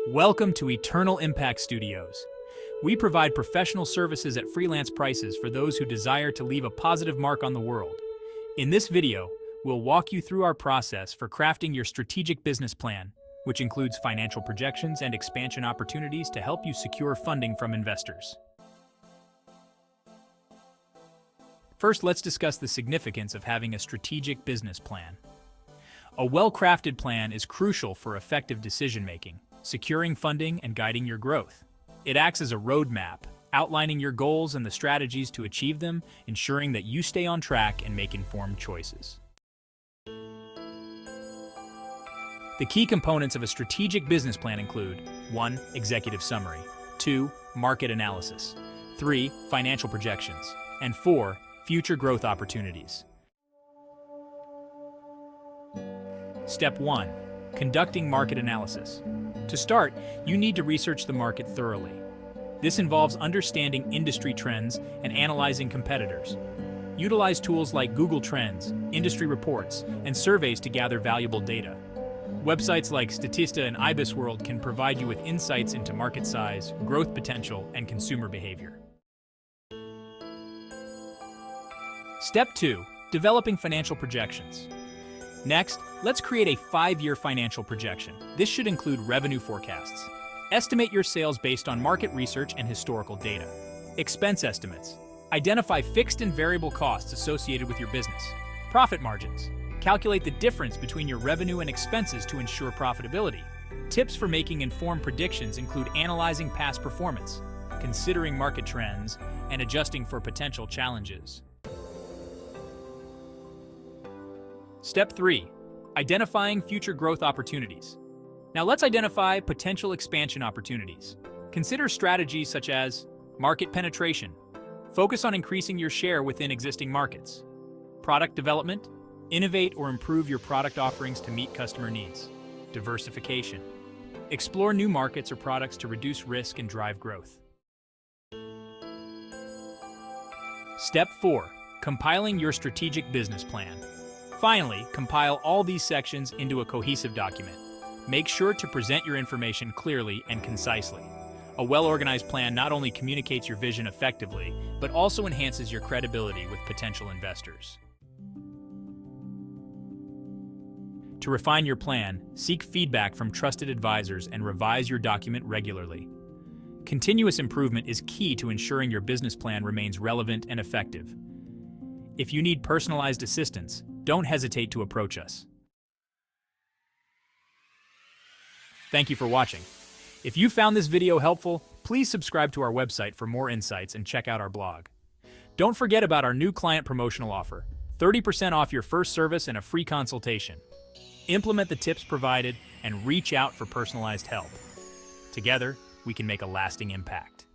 Welcome to Eternal Impact Studios. We provide professional services at freelance prices for those who desire to leave a positive mark on the world. In this video, we'll walk you through our process for crafting your strategic business plan, which includes financial projections and expansion opportunities to help you secure funding from investors. First, let's discuss the significance of having a strategic business plan. A well-crafted plan is crucial for effective decision-making, securing funding, and guiding your growth. It acts as a roadmap, outlining your goals and the strategies to achieve them, ensuring that you stay on track and make informed choices. The key components of a strategic business plan include 1. Executive summary, 2. Market analysis, 3. Financial projections, and 4. Future growth opportunities. Step 1. Conducting market analysis. To start, you need to research the market thoroughly. This involves understanding industry trends and analyzing competitors. Utilize tools like Google Trends, industry reports, and surveys to gather valuable data. Websites like Statista and IBISWorld can provide you with insights into market size, growth potential, and consumer behavior. Step 2. Developing financial projections. Next, let's create a 5-year financial projection. This should include revenue forecasts. Estimate your sales based on market research and historical data. Expense estimates. Identify fixed and variable costs associated with your business. Profit margins. Calculate the difference between your revenue and expenses to ensure profitability. Tips for making informed predictions include analyzing past performance, considering market trends, and adjusting for potential challenges. Step 3. Identifying future growth opportunities. Now let's identify potential expansion opportunities. Consider strategies such as market penetration. Focus on increasing your share within existing markets. Product development. Innovate or improve your product offerings to meet customer needs. Diversification. Explore new markets or products to reduce risk and drive growth. Step 4. Compiling your strategic business plan. Finally, compile all these sections into a cohesive document. Make sure to present your information clearly and concisely. A well-organized plan not only communicates your vision effectively, but also enhances your credibility with potential investors. To refine your plan, seek feedback from trusted advisors and revise your document regularly. Continuous improvement is key to ensuring your business plan remains relevant and effective. If you need personalized assistance, don't hesitate to approach us. Thank you for watching. If you found this video helpful, please subscribe to our website for more insights and check out our blog. Don't forget about our new client promotional offer, 30% off your first service and a free consultation. Implement the tips provided and reach out for personalized help. Together, we can make a lasting impact.